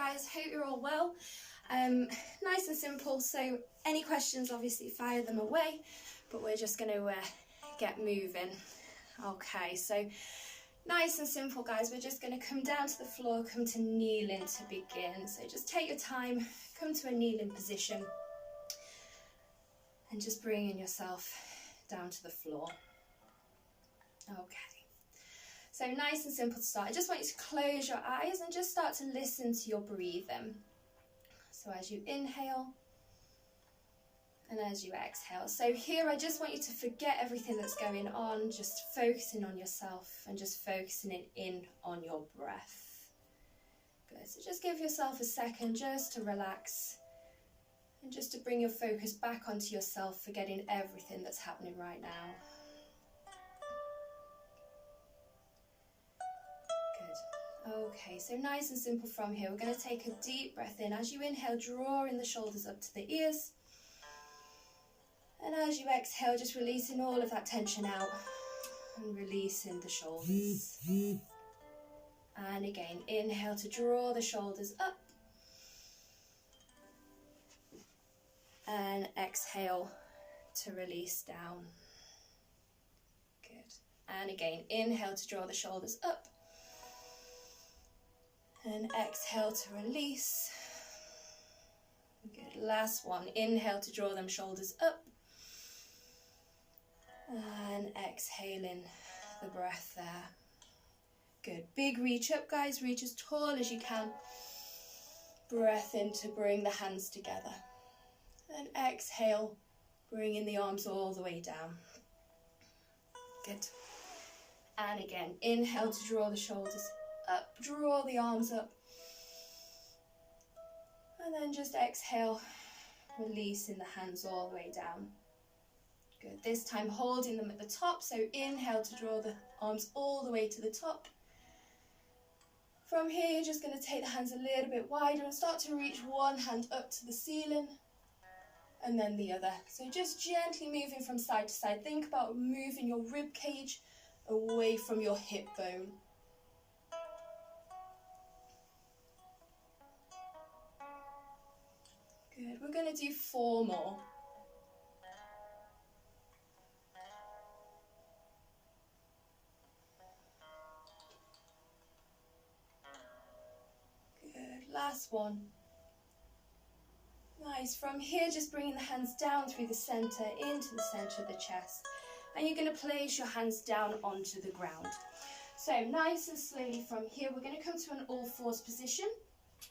guys, hope you're all well. Nice and simple, so any questions obviously fire them away, but we're just going to get moving. Okay, so nice and simple guys, we're just going to come down to the floor, come to kneeling to begin. So just take your time, come to a kneeling position and just bringing yourself down to the floor. Okay. So nice and simple to start. I just want you to close your eyes and just start to listen to your breathing. So as you inhale and as you exhale. So here I just want you to forget everything that's going on, just focusing on yourself and just focusing it in on your breath. Good. So just give yourself a second just to relax and just to bring your focus back onto yourself, forgetting everything that's happening right now. Okay, so nice and simple from here. We're going to take a deep breath in. As you inhale, drawing the shoulders up to the ears. And as you exhale, just releasing all of that tension out and releasing the shoulders. And again, inhale to draw the shoulders up. And exhale to release down. Good. And again, inhale to draw the shoulders up. And exhale to release. Good. Last one. Inhale to draw them shoulders up. And exhaling the breath there. Good. Big reach up, guys. Reach as tall as you can. Breath in to bring the hands together. And exhale, bringing the arms all the way down. Good. And again, inhale to draw the shoulders up, draw the arms up, and then just exhale, releasing the hands all the way down. Good. This time holding them at the top, so inhale to draw the arms all the way to the top. From here, you're just going to take the hands a little bit wider and start to reach one hand up to the ceiling and then the other. So just gently moving from side to side. Think about moving your rib cage away from your hip bone. Good. We're going to do 4 more. Good. Last one. Nice. From here, just bringing the hands down through the centre, into the centre of the chest. And you're going to place your hands down onto the ground. So nice and slowly from here, we're going to come to an all-fours position.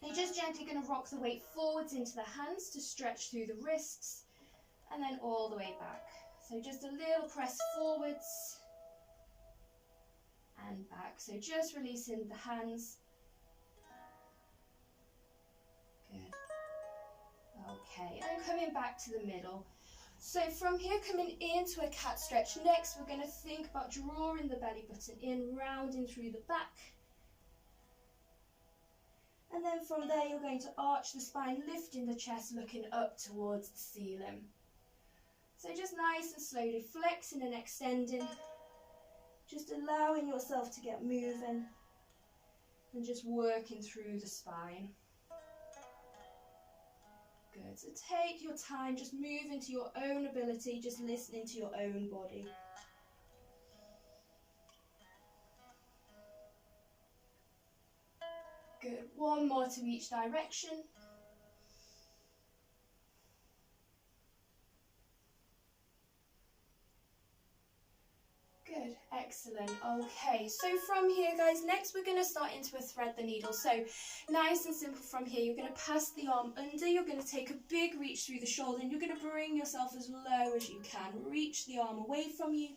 You're just gently going to rock the weight forwards into the hands to stretch through the wrists and then all the way back. So just a little press forwards and back. So just releasing the hands. Good. Okay, and coming back to the middle. So from here, coming into a cat stretch. Next, we're going to think about drawing the belly button in, rounding through the back. And then from there, you're going to arch the spine, lifting the chest, looking up towards the ceiling. So just nice and slowly flexing and extending, just allowing yourself to get moving and just working through the spine. Good. So take your time, just move into your own ability, just listening to your own body. Good. 1 more to each direction. Good. Excellent. Okay, so from here, guys, next we're going to start into a thread the needle. So nice and simple from here. You're going to pass the arm under. You're going to take a big reach through the shoulder and you're going to bring yourself as low as you can. Reach the arm away from you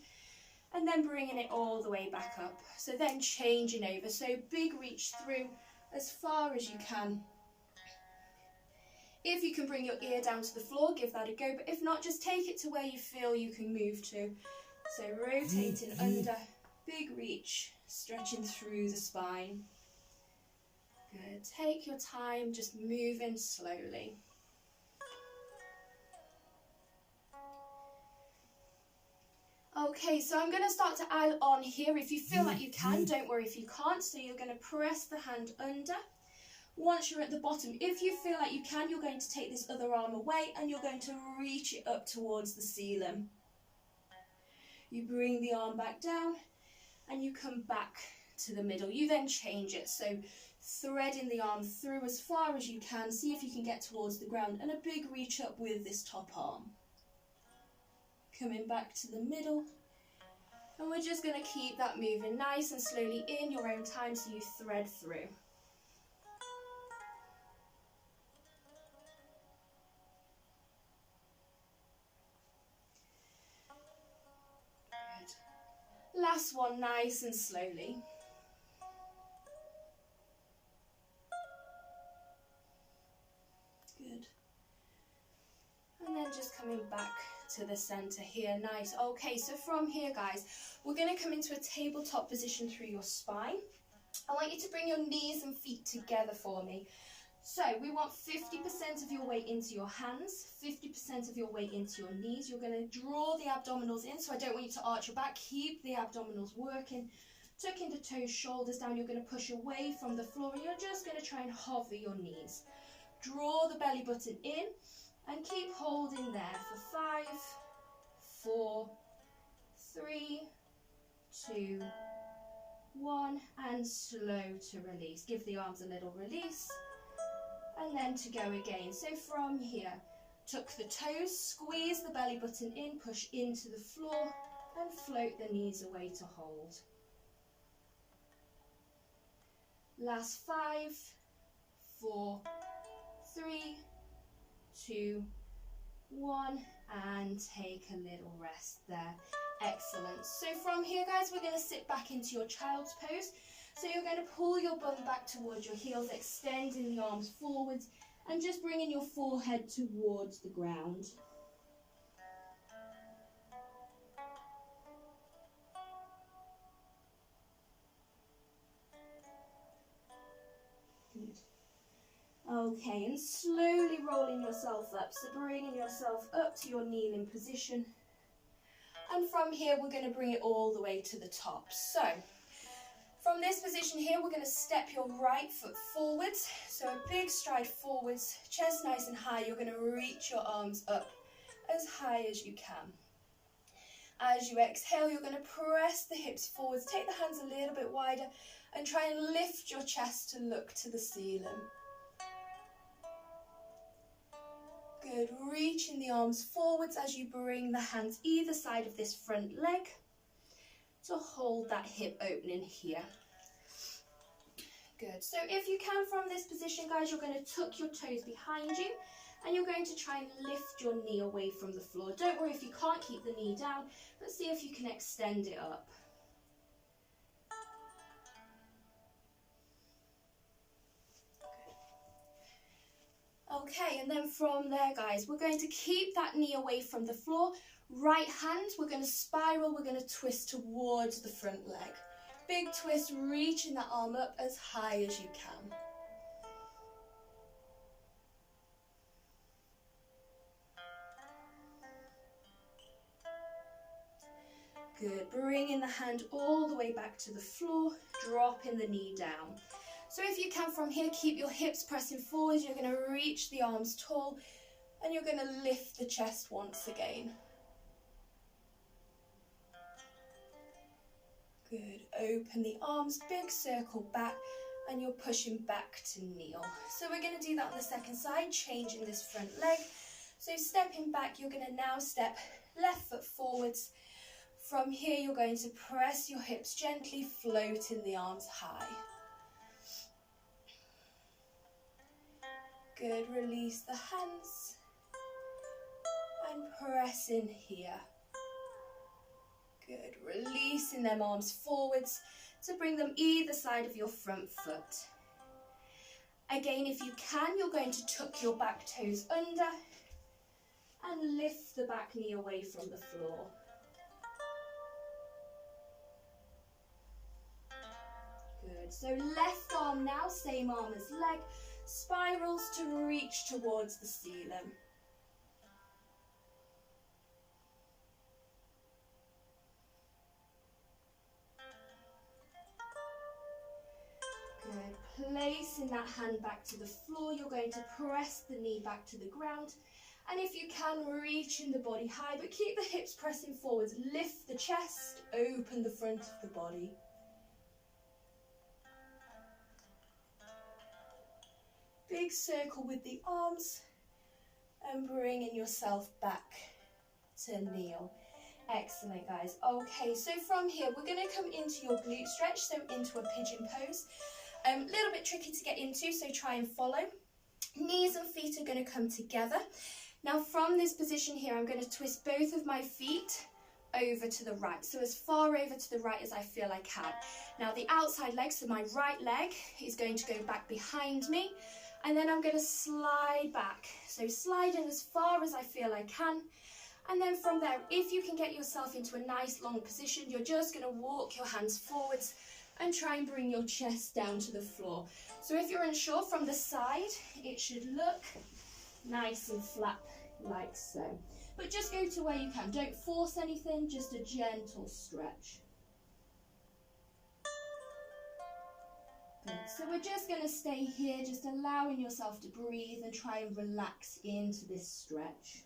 and then bringing it all the way back up. So then changing over. So big reach through as far as you can. If you can bring your ear down to the floor, give that a go, but if not, just take it to where you feel you can move to. So rotating under, big reach, stretching through the spine. Good. Take your time, just moving slowly. Okay, so I'm going to start to add on here. If you feel like you can, don't worry if you can't. So you're going to press the hand under, Once you're at the bottom, if you feel like you can, you're going to take this other arm away and you're going to reach it up towards the ceiling. You bring the arm back down and you come back to the middle. You then change it, so threading the arm through as far as you can, see if you can get towards the ground, and a big reach up with this top arm. Coming back to the middle, and we're just going to keep that moving nice and slowly in your own time, so you thread through. Good. Last one, nice and slowly. Good. And then just coming back to the center here. Nice. Okay, so from here, guys, we're going to come into a tabletop position through your spine. I want you to bring your knees and feet together for me. So we want 50% of your weight into your hands, 50% of your weight into your knees. You're going to draw the abdominals in, so I don't want you to arch your back. Keep the abdominals working. Tucking the toes, shoulders down. You're going to push away from the floor, and you're just going to try and hover your knees. Draw the belly button in and keep holding there for 5, 4, 3, 2, 1, and slow to release. Give the arms a little release and then to go again. So from here, tuck the toes, squeeze the belly button in, push into the floor and float the knees away to hold. Last 5, 4, 3, 2, 1, and take a little rest there. Excellent. So from here, guys, we're going to sit back into your child's pose. So you're going to pull your bum back towards your heels, extending the arms forwards and just bringing your forehead towards the ground. Good. Okay, and slowly rolling yourself up, so bringing yourself up to your kneeling position. And from here, we're going to bring it all the way to the top. So, from this position here, we're going to step your right foot forwards. So a big stride forwards, chest nice and high. You're going to reach your arms up as high as you can. As you exhale, you're going to press the hips forwards, take the hands a little bit wider, and try and lift your chest to look to the ceiling. Good, reaching the arms forwards as you bring the hands either side of this front leg to hold that hip opening here. Good, so if you can from this position, guys, you're going to tuck your toes behind you and you're going to try and lift your knee away from the floor. Don't worry if you can't keep the knee down, but see if you can extend it up. Okay, and then from there, guys, we're going to keep that knee away from the floor. Right hand, we're going to spiral, we're going to twist towards the front leg. Big twist, reaching that arm up as high as you can. Good, bringing the hand all the way back to the floor, dropping the knee down. So if you can from here, keep your hips pressing forwards. You're going to reach the arms tall and you're going to lift the chest once again. Good, open the arms, big circle back, and you're pushing back to kneel. So we're going to do that on the second side, changing this front leg. So stepping back, you're going to now step left foot forwards. From here, you're going to press your hips gently, floating the arms high. Good, release the hands and press in here. Good, releasing them arms forwards to bring them either side of your front foot. Again, if you can, you're going to tuck your back toes under and lift the back knee away from the floor. Good, so left arm now, same arm as leg, spirals to reach towards the ceiling. Good, placing that hand back to the floor. You're going to press the knee back to the ground. And if you can, reaching the body high, but keep the hips pressing forwards. Lift the chest, open the front of the body. Big circle with the arms and bringing yourself back to kneel. Excellent, guys. Okay, so from here, we're going to come into your glute stretch, so into a pigeon pose. A little bit tricky to get into, so try and follow. Knees and feet are going to come together. Now from this position here, I'm going to twist both of my feet over to the right, so as far over to the right as I feel I can. Now the outside leg, so my right leg is going to go back behind me, and then I'm going to slide back. So sliding as far as I feel I can, and then from there, if you can get yourself into a nice long position, you're just going to walk your hands forwards and try and bring your chest down to the floor. So if you're unsure, from the side, it should look nice and flat like so. But just go to where you can. Don't force anything, just a gentle stretch. Good. So we're just going to stay here, just allowing yourself to breathe and try and relax into this stretch.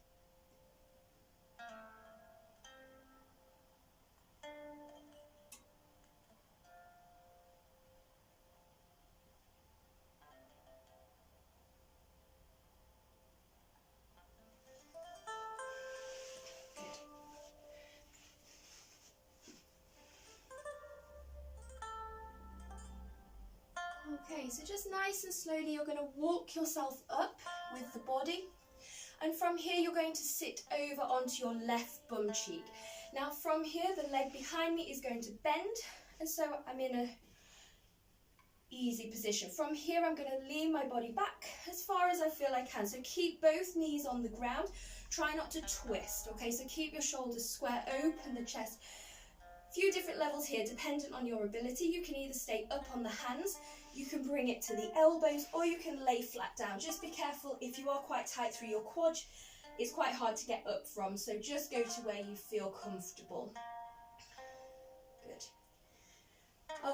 Okay, so just nice and slowly you're going to walk yourself up with the body, and from here you're going to sit over onto your left bum cheek. Now from here the leg behind me is going to bend, and so I'm in a easy position. From here I'm going to lean my body back as far as I feel I can, so keep both knees on the ground, try not to twist. Okay, so keep your shoulders square, open the chest. Few different levels here dependent on your ability. You can either stay up on the hands, you can bring it to the elbows, or you can lay flat down. Just be careful, if you are quite tight through your quad, it's quite hard to get up from, so just go to where you feel comfortable. Good.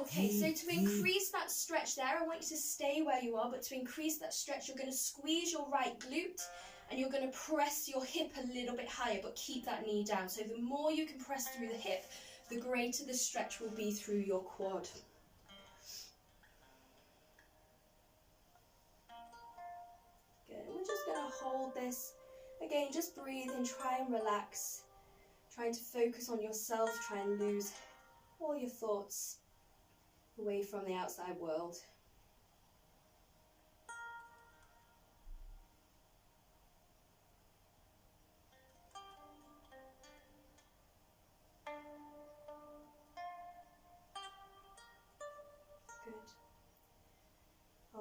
Okay, so to increase that stretch there, I want you to stay where you are, but to increase that stretch, you're going to squeeze your right glute and you're going to press your hip a little bit higher, but keep that knee down. So the more you can press through the hip, the greater the stretch will be through your quad. Good, and we're just going to hold this. Again, just breathe and try and relax. Trying to focus on yourself, try and lose all your thoughts away from the outside world.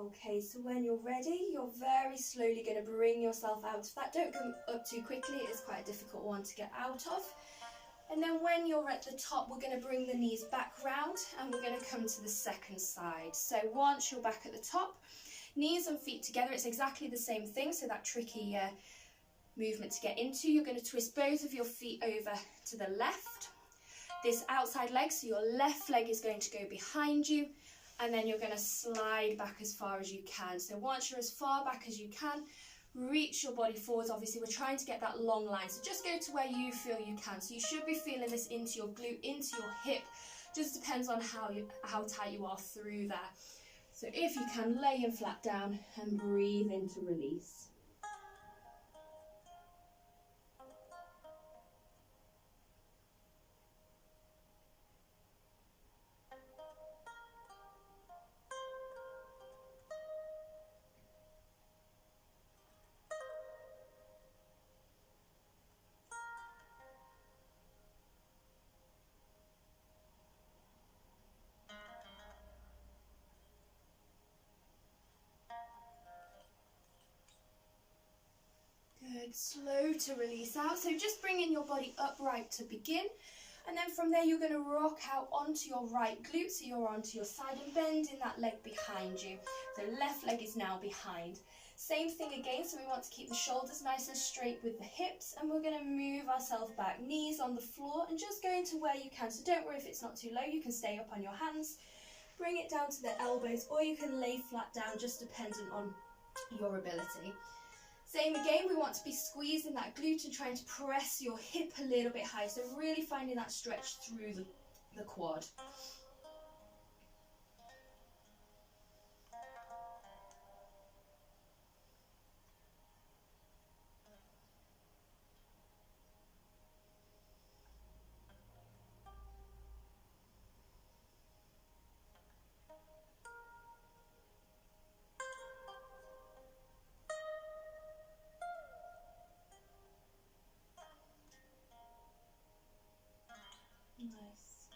Okay, so when you're ready, you're very slowly going to bring yourself out of that. Don't come up too quickly, it is quite a difficult one to get out of. And then when you're at the top, we're going to bring the knees back round and we're going to come to the second side. So once you're back at the top, knees and feet together, it's exactly the same thing, so that tricky movement to get into. You're going to twist both of your feet over to the left. This outside leg, so your left leg is going to go behind you, and then you're going to slide back as far as you can. So once you're as far back as you can, reach your body forwards. Obviously, we're trying to get that long line, so just go to where you feel you can. So you should be feeling this into your glute, into your hip. Just depends on how tight you are through there. So if you can, lay him flat down and breathe into release. Good, slow to release out. So just bringing your body upright to begin. And then from there, you're going to rock out onto your right glute. So you're onto your side and bending that leg behind you. So left leg is now behind. Same thing again. So we want to keep the shoulders nice and straight with the hips. And we're going to move ourselves back. Knees on the floor and just going to where you can. So don't worry if it's not too low. You can stay up on your hands. bring it down to the elbows, or you can lay flat down, just dependent on your ability. Same again, we want to be squeezing that glute and trying to press your hip a little bit high, so really finding that stretch through the quad. Nice.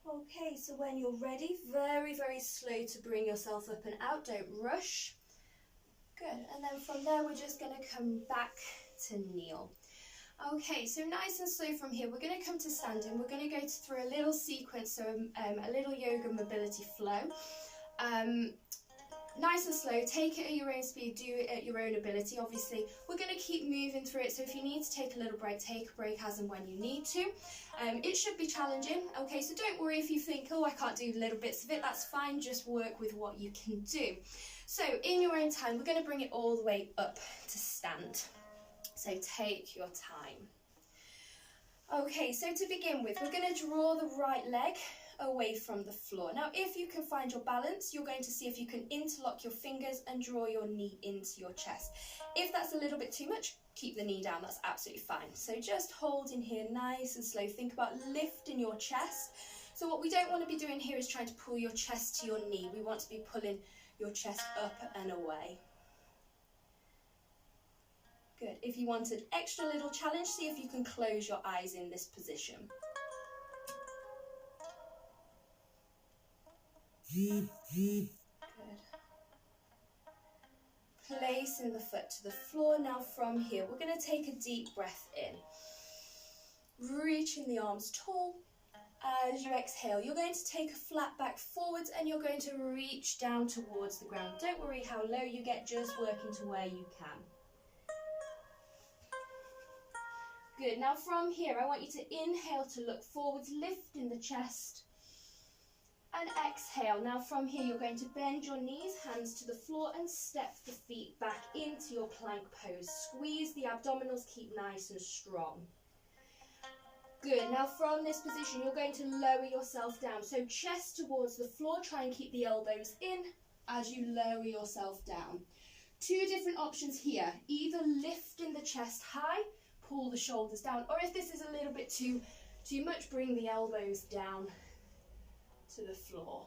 Okay, so when you're ready, very, very slow to bring yourself up and out, don't rush. Good, and then from there we're just going to come back to kneel. Okay, so nice and slow from here, we're going to come to standing. We're going to go through a little sequence, so a little yoga mobility flow. Nice and slow, take it at your own speed, do it at your own ability. Obviously, we're going to keep moving through it, so if you need to take a little break, take a break as and when you need to. It should be challenging, okay, so don't worry if you think, oh, I can't do little bits of it, that's fine, just work with what you can do. So, in your own time, we're going to bring it all the way up to stand. So, take your time. Okay, so to begin with, we're going to draw the right leg away from the floor. Now, if you can find your balance, you're going to see if you can interlock your fingers and draw your knee into your chest. If that's a little bit too much, keep the knee down, that's absolutely fine. So just hold in here nice and slow. Think about lifting your chest. So what we don't want to be doing here is trying to pull your chest to your knee. We want to be pulling your chest up and away. Good. If you want an extra little challenge, see if you can close your eyes in this position. Good. Placing the foot to the floor. Now from here, we're going to take a deep breath in. Reaching the arms tall. As you exhale, you're going to take a flat back forwards and you're going to reach down towards the ground. Don't worry how low you get, just working to where you can. Good. Now from here, I want you to inhale to look forwards, lifting the chest. And exhale. Now from here, you're going to bend your knees, hands to the floor, and step the feet back into your plank pose. Squeeze the abdominals, keep nice and strong. Good. Now from this position, you're going to lower yourself down. So chest towards the floor, try and keep the elbows in as you lower yourself down. Two different options here. Either lifting the chest high, pull the shoulders down, or if this is a little bit too much, bring the elbows down to the floor.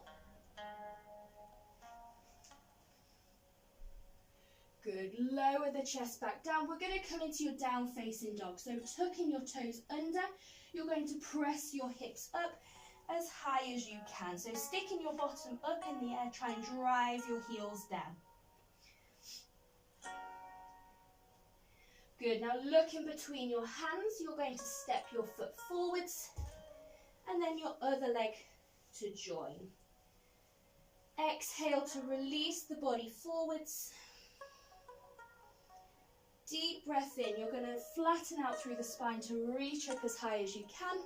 Good. Lower the chest back down. We're going to come into your down facing dog. So tucking your toes under, you're going to press your hips up as high as you can. So sticking your bottom up in the air, try and drive your heels down. Good. Now look in between your hands. You're going to step your foot forwards and then your other leg to join. Exhale to release the body forwards. Deep breath in. You're going to flatten out through the spine to reach up as high as you can.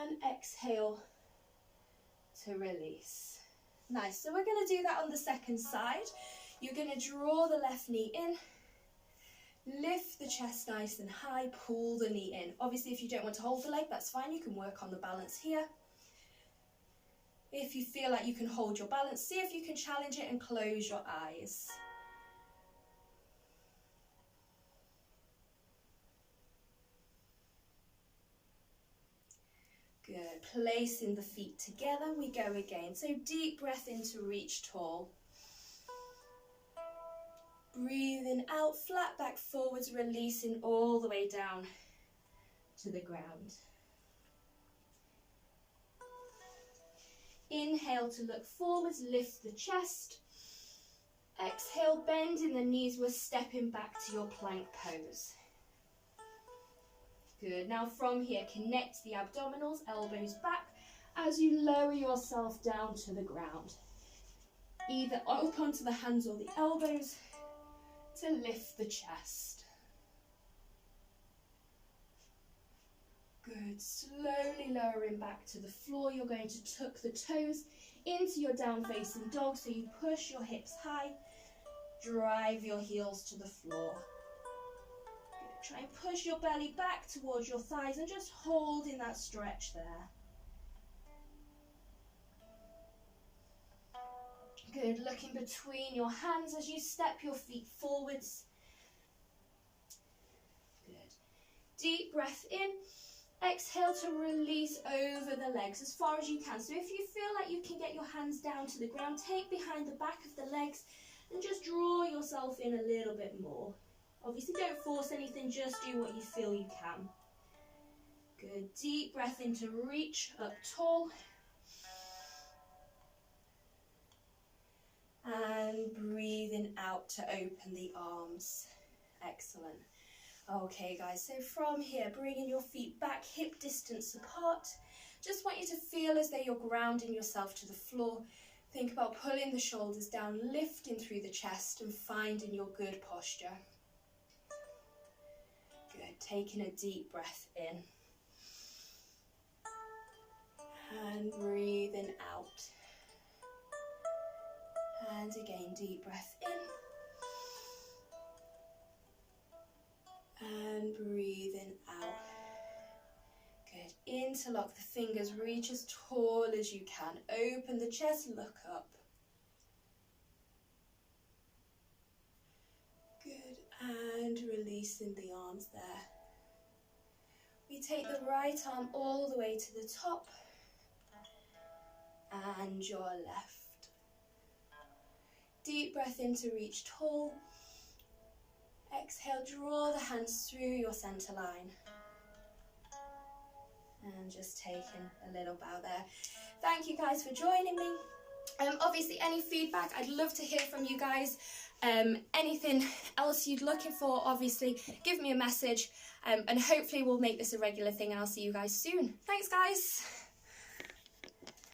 And exhale to release. Nice. So we're going to do that on the second side. You're going to draw the left knee in. Lift the chest nice and high, pull the knee in. Obviously, if you don't want to hold the leg, that's fine. You can work on the balance here. If you feel like you can hold your balance, see if you can challenge it and close your eyes. Good. Placing the feet together, we go again. So deep breath in to reach tall. Breathing out, flat back forwards, releasing all the way down to the ground. Inhale to look forwards, lift the chest. Exhale, bending the knees, we're stepping back to your plank pose. Good. Now from here, connect the abdominals, elbows back, as you lower yourself down to the ground. Either up onto the hands or the elbows, to lift the chest. Good. Slowly lowering back to the floor. You're going to tuck the toes into your down facing dog, so you push your hips high, drive your heels to the floor. Good. Try and push your belly back towards your thighs and just hold in that stretch there. Good. Looking between your hands as you step your feet forwards. Good. Deep breath in. Exhale to release over the legs as far as you can. So if you feel like you can get your hands down to the ground, take behind the back of the legs and just draw yourself in a little bit more. Obviously don't force anything, just do what you feel you can. Good. Deep breath in to reach up tall. And breathing out to open the arms. Excellent. Okay guys, so from here, bringing your feet back hip distance apart. Just want you to feel as though you're grounding yourself to the floor. Think about pulling the shoulders down, lifting through the chest and finding your good posture. Good, taking a deep breath in. And breathing out. And again, deep breath in. And breathing out. Good. Interlock the fingers, reach as tall as you can. Open the chest, look up. Good. And releasing the arms there. We take the right arm all the way to the top. And your left. Deep breath in to reach tall. Exhale, draw the hands through your center line. And just taking a little bow there. Thank you guys for joining me. Obviously, any feedback, I'd love to hear from you guys. Anything else you're looking for, obviously, give me a message. And hopefully we'll make this a regular thing and I'll see you guys soon. Thanks, guys.